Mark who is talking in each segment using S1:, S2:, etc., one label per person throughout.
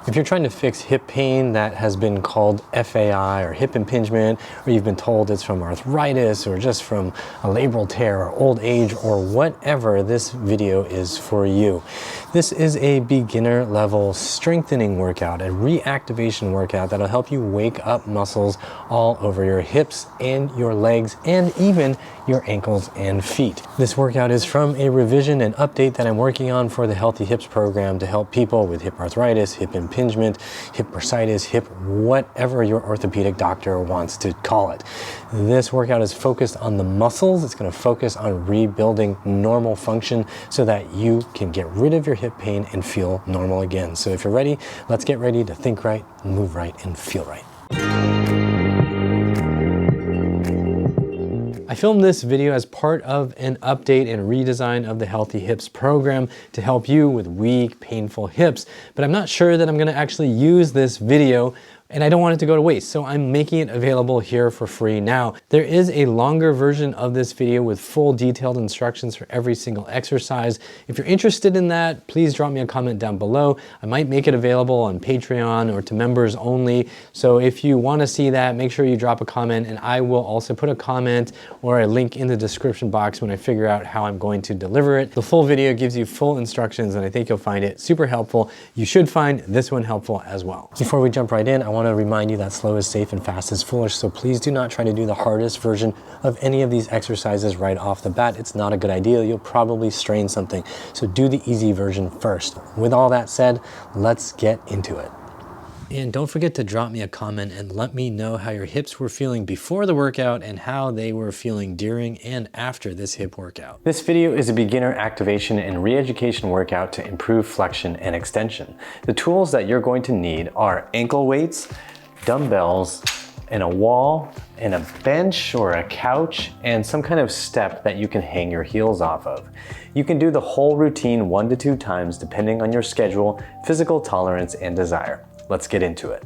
S1: If you're trying to fix hip pain that has been called FAI or hip impingement, or you've been told it's from arthritis or just from a labral tear or old age or whatever, this video is for you. This is a beginner level strengthening workout, a reactivation workout that'll help you wake up muscles all over your hips and your legs and even your ankles and feet. This workout is from a revision and update that I'm working on for the Healthy Hips program to help people with hip arthritis, hip impingement, hip bursitis, hip whatever your orthopedic doctor wants to call it. This workout is focused on the muscles. It's going to focus on rebuilding normal function so that you can get rid of your hip pain and feel normal again. So if you're ready, let's get ready to think right, move right, and feel right. I filmed this video as part of an update and redesign of the Healthy Hips program to help you with weak, painful hips, but I'm not sure that I'm going to actually use this video, and I don't want it to go to waste, so I'm making it available here for free now. There is a longer version of this video with full detailed instructions for every single exercise. If you're interested in that, please drop me a comment down below. I might make it available on Patreon or to members only. So if you want to see that, make sure you drop a comment, and I will also put a comment or a link in the description box when I figure out how I'm going to deliver it. The full video gives you full instructions, and I think you'll find it super helpful. You should find this one helpful as well. Before we jump right in, I want to remind you that slow is safe and fast is foolish, so please do not try to do the hardest version of any of these exercises right off the bat. It's not a good idea. You'll probably strain something, so do the easy version first. With all that said, let's get into it. And don't forget to drop me a comment and let me know how your hips were feeling before the workout and how they were feeling during and after this hip workout. This video is a beginner activation and re-education workout to improve flexion and extension. The tools that you're going to need are ankle weights, dumbbells, and a wall, and a bench or a couch, and some kind of step that you can hang your heels off of. You can do the whole routine 1 to 2 times depending on your schedule, physical tolerance, and desire. Let's get into it.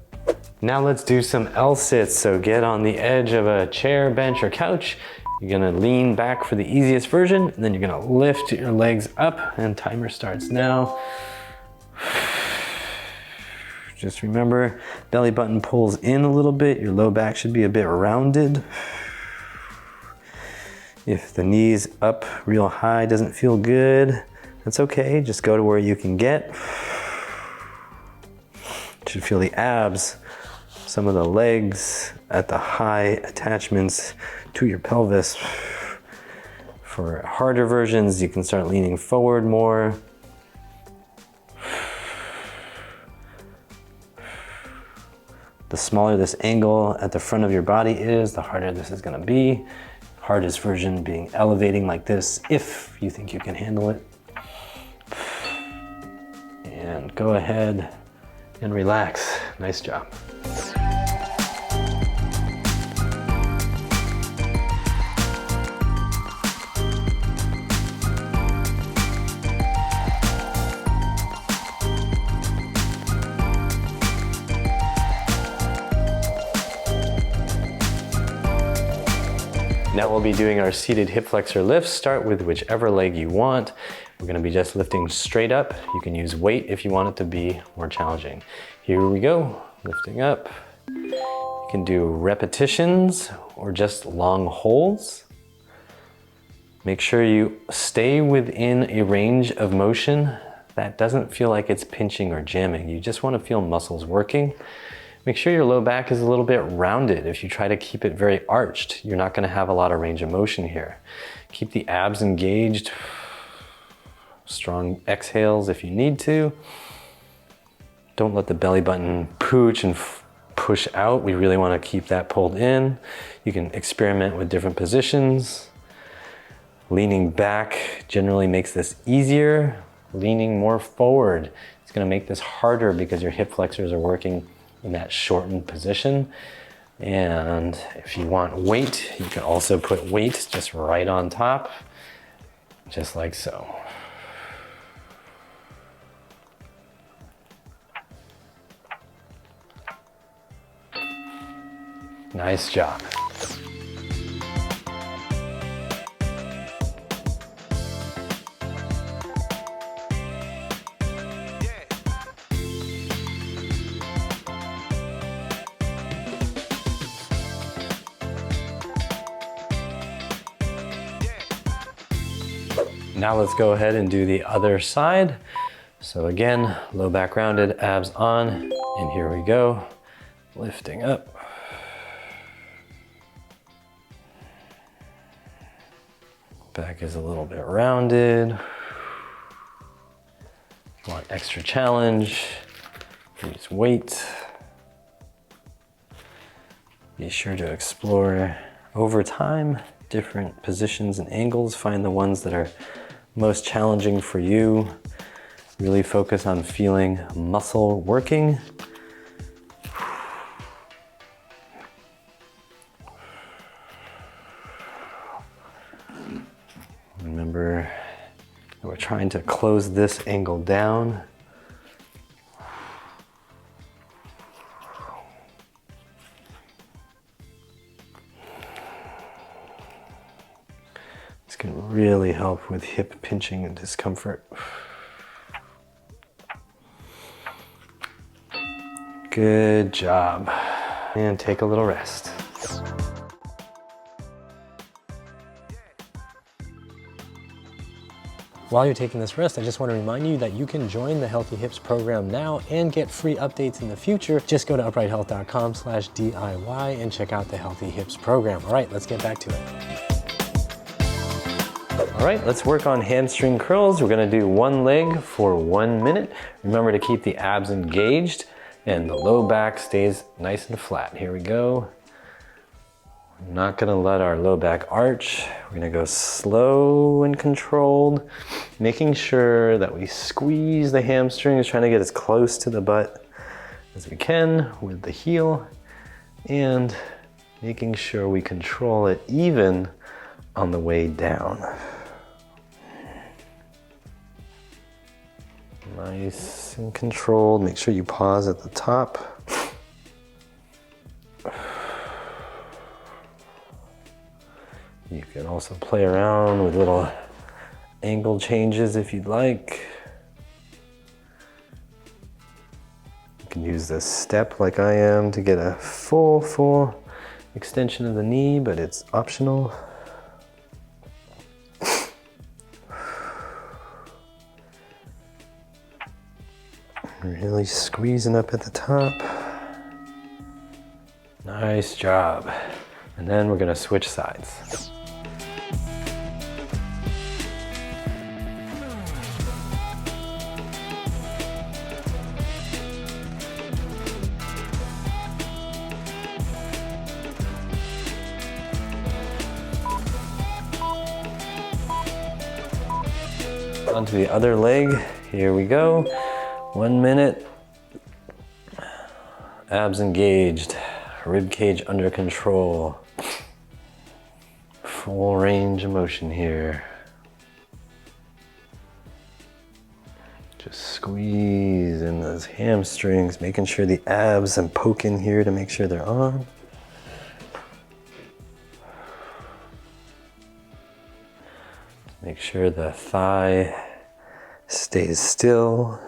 S1: Now let's do some L-sits. So get on the edge of a chair, bench, or couch. You're gonna lean back for the easiest version, and then you're gonna lift your legs up, and timer starts now. Just remember, belly button pulls in a little bit. Your low back should be a bit rounded. If the knees up real high doesn't feel good, that's okay. Just go to where you can get. You should feel the abs, some of the legs at the high attachments to your pelvis. For harder versions, you can start leaning forward more. The smaller this angle at the front of your body is, the harder this is gonna be. Hardest version being elevating like this, if you think you can handle it. And go ahead and relax. Nice job. Now we'll be doing our seated hip flexor lifts. Start with whichever leg you want. We're gonna be just lifting straight up. You can use weight if you want it to be more challenging. Here we go, lifting up. You can do repetitions or just long holds. Make sure you stay within a range of motion that doesn't feel like it's pinching or jamming. You just wanna feel muscles working. Make sure your low back is a little bit rounded. If you try to keep it very arched, you're not gonna have a lot of range of motion here. Keep the abs engaged. Strong exhales if you need to. Don't let the belly button pooch and push out. We really wanna keep that pulled in. You can experiment with different positions. Leaning back generally makes this easier. Leaning more forward, it's gonna make this harder because your hip flexors are working in that shortened position. And if you want weight, you can also put weight just right on top, just like so. Nice job. now let's go ahead and do the other side. So again, low back rounded, abs on, and here we go. Lifting up. Back is a little bit rounded. Want extra challenge, use weight. Be sure to explore over time different positions and angles. Find the ones that are most challenging for you. Really focus on feeling muscle working. Remember, we're trying to close this angle down. This can really help with hip pinching and discomfort. Good job. And take a little rest. While you're taking this rest, I just want to remind you that you can join the Healthy Hips program now and get free updates in the future. Just go to uprighthealth.com/DIY and check out the Healthy Hips program. All right, let's get back to it. All right, let's work on hamstring curls. We're gonna do one leg for 1 minute. Remember to keep the abs engaged and the low back stays nice and flat. Here we go. We're not gonna let our low back arch. We're gonna go slow and controlled, making sure that we squeeze the hamstrings, trying to get as close to the butt as we can with the heel, and making sure we control it even on the way down. Nice and controlled. Make sure you pause at the top. You can also play around with little angle changes if you'd like. You can use this step like I am to get a full extension of the knee, but it's optional. Really squeezing up at the top. Nice job. And then we're gonna switch sides. Onto the other leg. Here we go. 1 minute. Abs engaged. Rib cage under control. Full range of motion here. Just squeeze in those hamstrings, making sure the abs and poke in here to make sure they're on. Make sure the thigh stays still.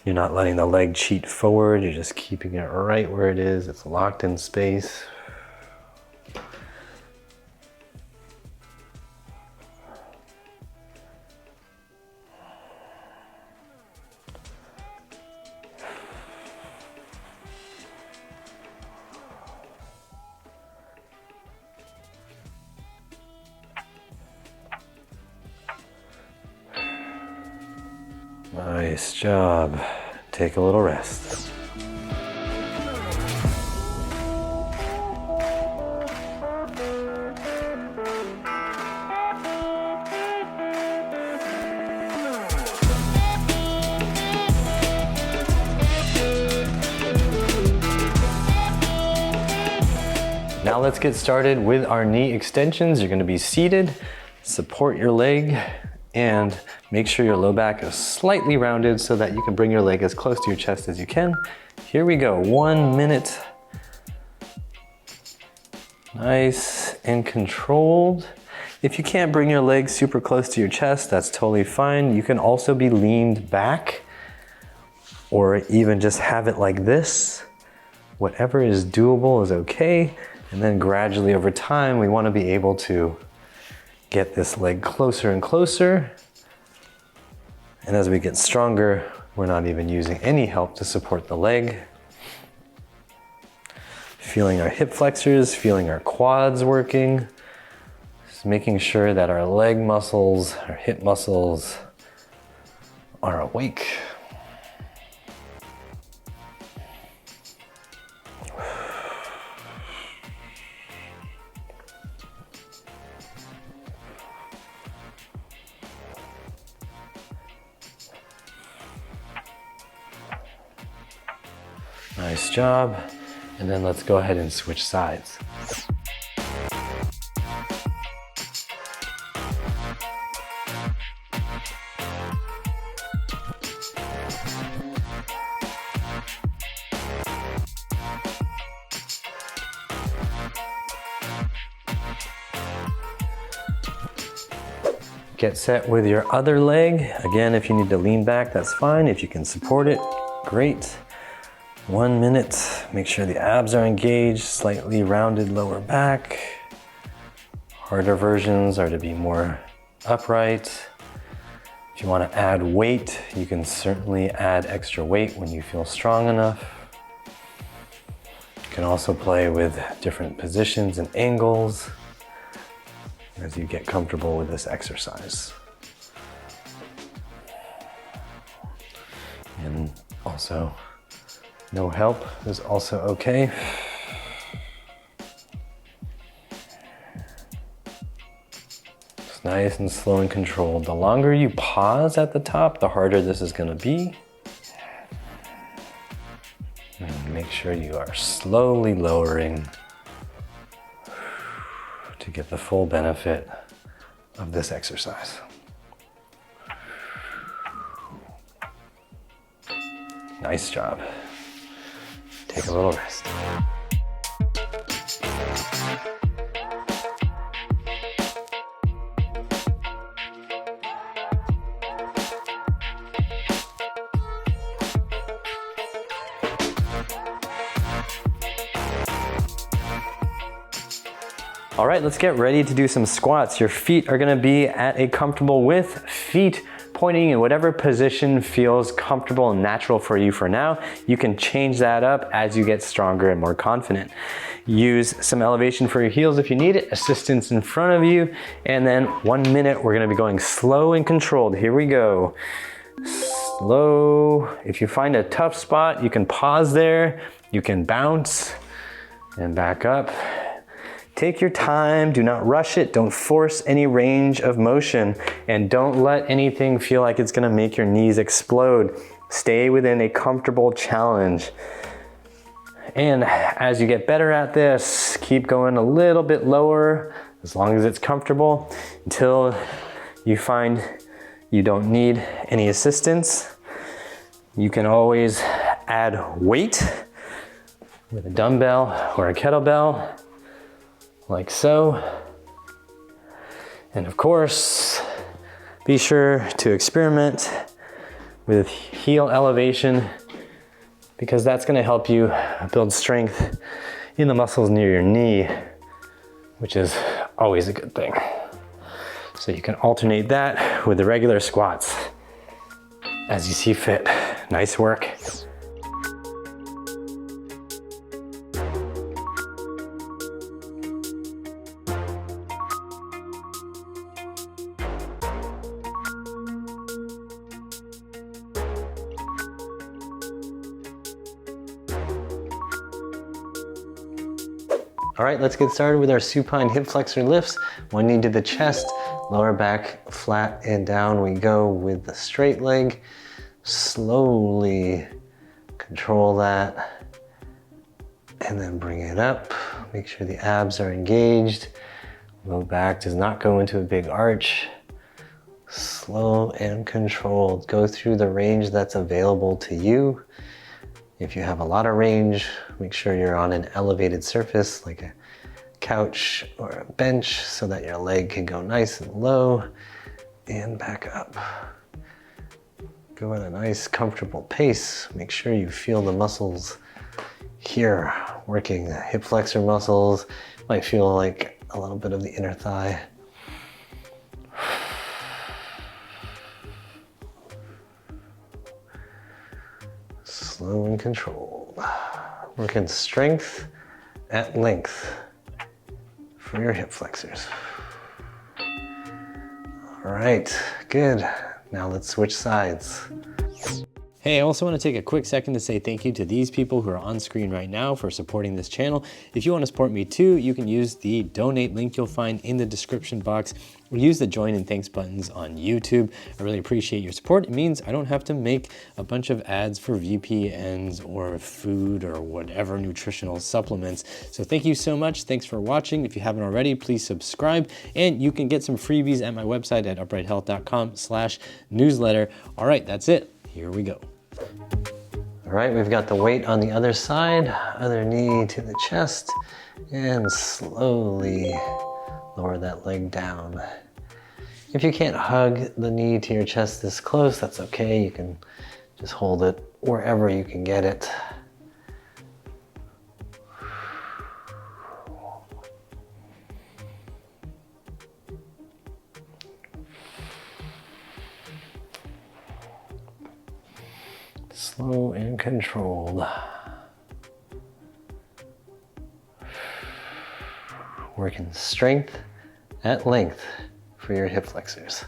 S1: You're not letting the leg cheat forward, you're just keeping it right where it is. It's locked in space. Nice job. Take a little rest. Now let's get started with our knee extensions. You're going to be seated, support your leg, and make sure your low back is slightly rounded so that you can bring your leg as close to your chest as you can. Here we go, 1 minute. Nice and controlled. If you can't bring your leg super close to your chest, that's totally fine. You can also be leaned back or even just have it like this. Whatever is doable is okay. And then gradually over time, we want to be able to
S2: get this leg closer and closer. And as we get stronger, we're not even using any help to support the leg. Feeling our hip flexors, feeling our quads working. Just making sure that our leg muscles, our hip muscles are awake. Nice job. And then let's go ahead and switch sides. Get set with your other leg. Again, if you need to lean back, that's fine. If you can support it, great. 1 minute, make sure the abs are engaged, slightly rounded lower back. Harder versions are to be more upright. If you want to add weight, you can certainly add extra weight when you feel strong enough. You can also play with different positions and angles as you get comfortable with this exercise. And also, no help is also okay. It's nice and slow and controlled. The longer you pause at the top, the harder this is going to be. And make sure you are slowly lowering to get the full benefit of this exercise. Nice job. Take a little rest. All right, let's get ready to do some squats. Your feet are gonna be at a comfortable width, feet pointing in whatever position feels comfortable and natural for you for now. You can change that up as you get stronger and more confident. Use some elevation for your heels if you need it, assistance in front of you, and then 1 minute, we're gonna be going slow and controlled. Here we go. Slow. If you find a tough spot, you can pause there, you can bounce and back up. Take your time, do not rush it, don't force any range of motion, and don't let anything feel like it's gonna make your knees explode. Stay within a comfortable challenge. And as you get better at this, keep going a little bit lower, as long as it's comfortable, until you find you don't need any assistance. You can always add weight with a dumbbell or a kettlebell, like so. And of course, be sure to experiment with heel elevation, because that's gonna help you build strength in the muscles near your knee, which is always a good thing. So you can alternate that with the regular squats as you see fit. Nice work. All right, let's get started with our supine hip flexor lifts. 1 knee to the chest, lower back flat, and down we go with the straight leg. Slowly control that, and then bring it up. Make sure the abs are engaged. Low back does not go into a big arch. Slow and controlled. Go through the range that's available to you. If you have a lot of range, make sure you're on an elevated surface like a couch or a bench so that your leg can go nice and low and back up. Go at a nice comfortable pace. Make sure you feel the muscles here working, the hip flexor muscles. Might feel like a little bit of the inner thigh. Slow and controlled. Working strength at length for your hip flexors. All right, good. Now let's switch sides.
S1: Hey, I also want to take a quick second to say thank you to these people who are on screen right now for supporting this channel. If you want to support me too, you can use the donate link you'll find in the description box, or use the join and thanks buttons on YouTube. I really appreciate your support. It means I don't have to make a bunch of ads for VPNs or food or whatever nutritional supplements. So thank you so much. Thanks for watching. If you haven't already, please subscribe, and you can get some freebies at my website at uprighthealth.com/newsletter. All right, that's it. Here we go.
S2: All right, we've got the weight on the other side, other knee to the chest, and slowly lower that leg down. If you can't hug the knee to your chest this close, that's okay. You can just hold it wherever you can get it. Slow and controlled. Working strength at length for your hip flexors.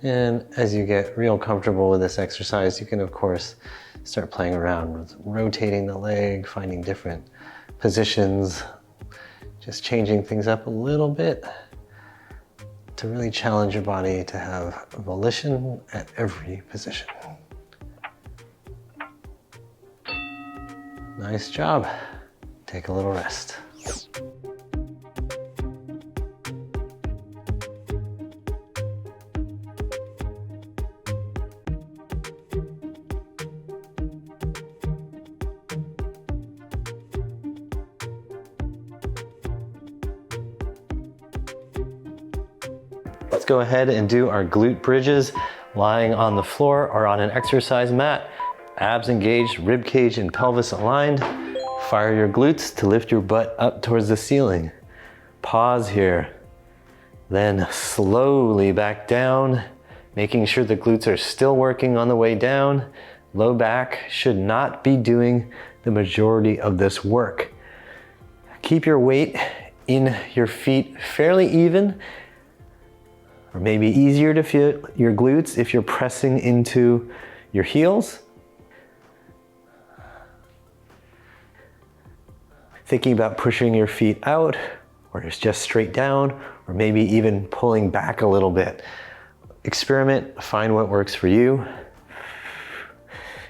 S2: And as you get real comfortable with this exercise, you can of course start playing around with rotating the leg, finding different positions, just changing things up a little bit to really challenge your body to have volition at every position. Nice job. Take a little rest. Let's go ahead and do our glute bridges lying on the floor or on an exercise mat. Abs engaged, rib cage and pelvis aligned. Fire your glutes to lift your butt up towards the ceiling. Pause here. Then slowly back down, making sure the glutes are still working on the way down. Low back should not be doing the majority of this work. Keep your weight in your feet fairly even, or maybe easier to feel your glutes if you're pressing into your heels. Thinking about pushing your feet out, or just straight down, or maybe even pulling back a little bit. Experiment, find what works for you.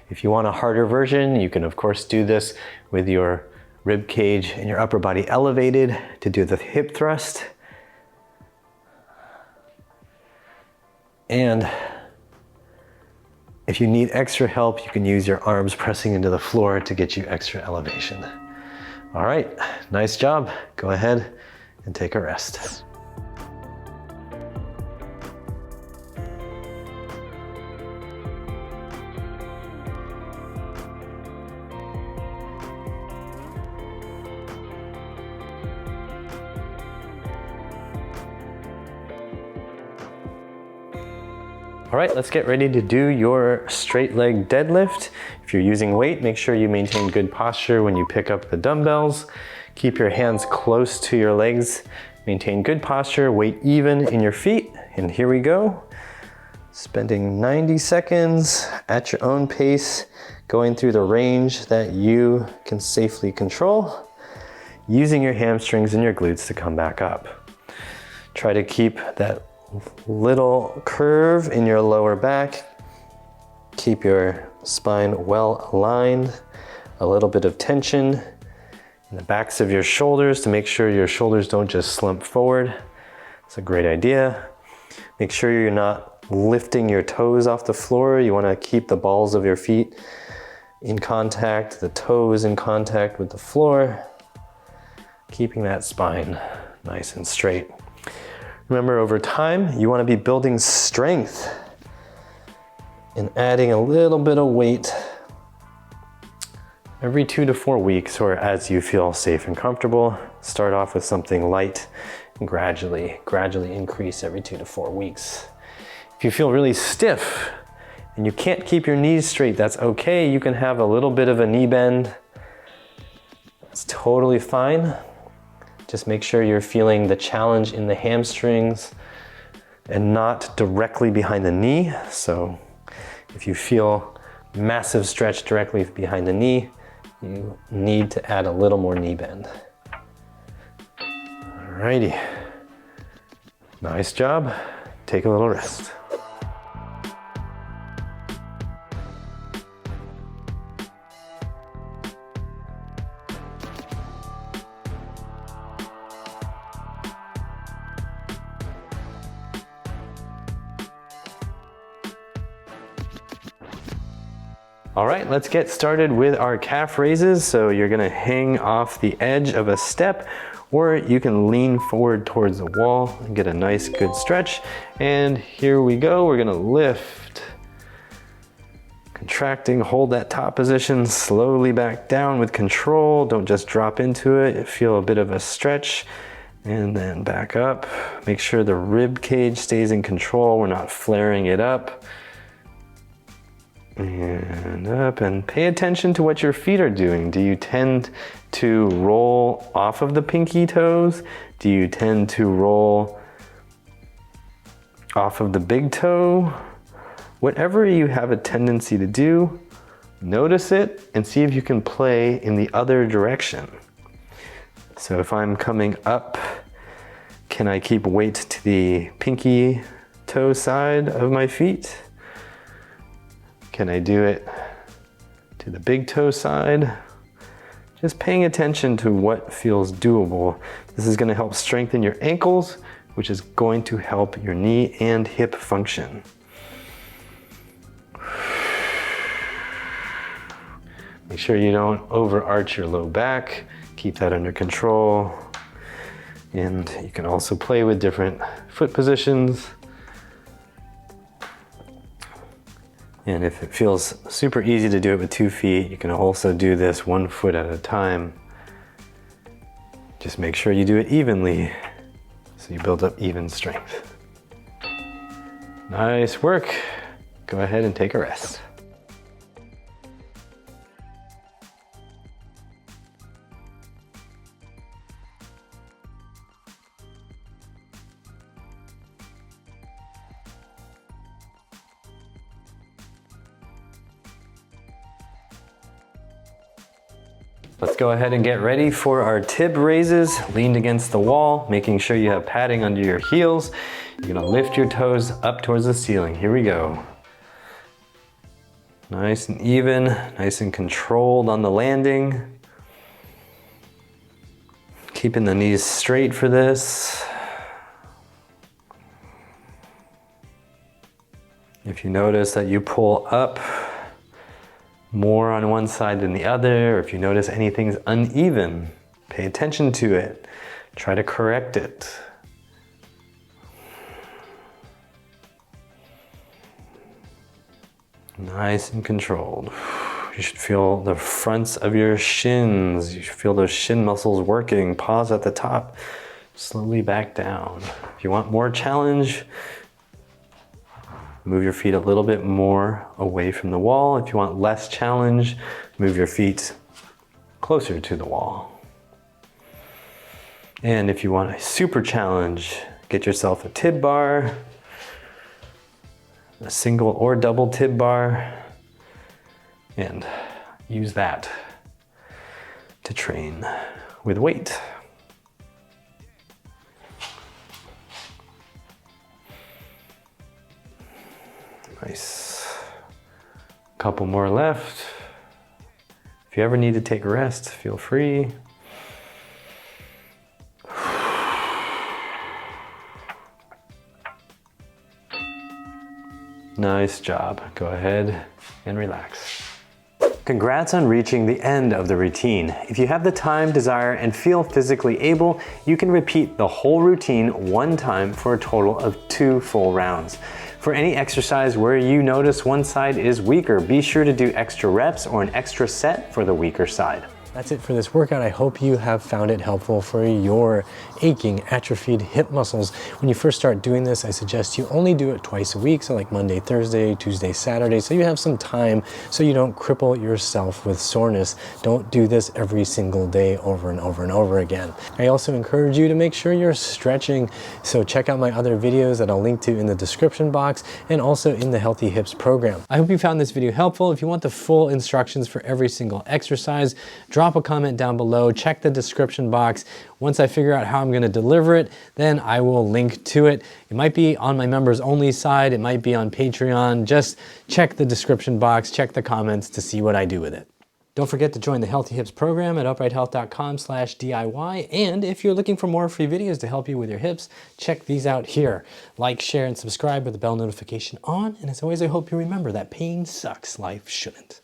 S2: If you want a harder version, you can of course do this with your rib cage and your upper body elevated to do the hip thrust. And if you need extra help, you can use your arms pressing into the floor to get you extra elevation. All right, nice job. Go ahead and take a rest. All right, let's get ready to do your straight leg deadlift. If you're using weight, make sure you maintain good posture when you pick up the dumbbells. Keep your hands close to your legs. Maintain good posture, weight even in your feet. And here we go. Spending 90 seconds at your own pace, going through the range that you can safely control, using your hamstrings and your glutes to come back up. Try to keep that little curve in your lower back. Keep your spine well aligned. A little bit of tension in the backs of your shoulders to make sure your shoulders don't just slump forward. It's a great idea. Make sure you're not lifting your toes off the floor. You want to keep the balls of your feet in contact, the toes in contact with the floor, keeping that spine nice and straight. Remember, over time, you want to be building strength and adding a little bit of weight every 2 to 4 weeks, or as you feel safe and comfortable. Start off with something light gradually increase every 2 to 4 weeks. If you feel really stiff and you can't keep your knees straight, that's okay. You can have a little bit of a knee bend. It's totally fine. Just make sure you're feeling the challenge in the hamstrings and not directly behind the knee. So if you feel massive stretch directly behind the knee, you need to add a little more knee bend. Alrighty. Nice job. Take a little rest. All right, let's get started with our calf raises. So you're gonna hang off the edge of a step, or you can lean forward towards the wall and get a nice good stretch. And here we go, we're gonna lift. Contracting, hold that top position, slowly back down with control. Don't just drop into it. Feel a bit of a stretch and then back up. Make sure the rib cage stays in control. We're not flaring it up. And up, and pay attention to what your feet are doing. Do you tend to roll off of the pinky toes? Do you tend to roll off of the big toe? Whatever you have a tendency to do, notice it and see if you can play in the other direction. So if I'm coming up, can I keep weight to the pinky toe side of my feet? Can I do it to the big toe side? Just paying attention to what feels doable. This is going to help strengthen your ankles, which is going to help your knee and hip function. Make sure you don't overarch your low back. Keep that under control. And you can also play with different foot positions. And if it feels super easy to do it with 2 feet, you can also do this 1 foot at a time. Just make sure you do it evenly so you build up even strength. Nice work. Go ahead and take a rest. Let's go ahead and get ready for our tib raises, leaned against the wall, making sure you have padding under your heels. You're gonna lift your toes up towards the ceiling. Here we go. Nice and even, nice and controlled on the landing. Keeping the knees straight for this. If you notice that you pull up more on one side than the other, or if you notice anything's uneven, pay attention to it. Try to correct it. Nice and controlled. You should feel the fronts of your shins. You should feel those shin muscles working. Pause at the top. Slowly back down. If you want more challenge, move your feet a little bit more away from the wall. If you want less challenge, move your feet closer to the wall. And if you want a super challenge, get yourself a tib bar, a single or double tib bar, and use that to train with weight. Nice. Couple more left. If you ever need to take a rest, feel free. Nice job. Go ahead and relax. Congrats on reaching the end of the routine. If you have the time, desire, and feel physically able, you can repeat the whole routine 1 time for a total of 2 full rounds. For any exercise where you notice one side is weaker, be sure to do extra reps or an extra set for the weaker side.
S1: That's it for this workout. I hope you have found it helpful for your aching, atrophied hip muscles. When you first start doing this, I suggest you only do it twice a week, so like Monday, Thursday, Tuesday, Saturday, so you have some time so you don't cripple yourself with soreness. Don't do this every single day over and over and over again. I also encourage you to make sure you're stretching, so check out my other videos that I'll link to in the description box and also in the Healthy Hips program. I hope you found this video helpful. If you want the full instructions for every single exercise, drop a comment down below, check the description box. Once I figure out how I'm gonna deliver it, then I will link to it. It might be on my members only side, it might be on Patreon. Just check the description box, check the comments to see what I do with it. Don't forget to join the Healthy Hips program at uprighthealth.com/DIY. And if you're looking for more free videos to help you with your hips, check these out here. Like, share, and subscribe with the bell notification on. And as always, I hope you remember that pain sucks, life shouldn't.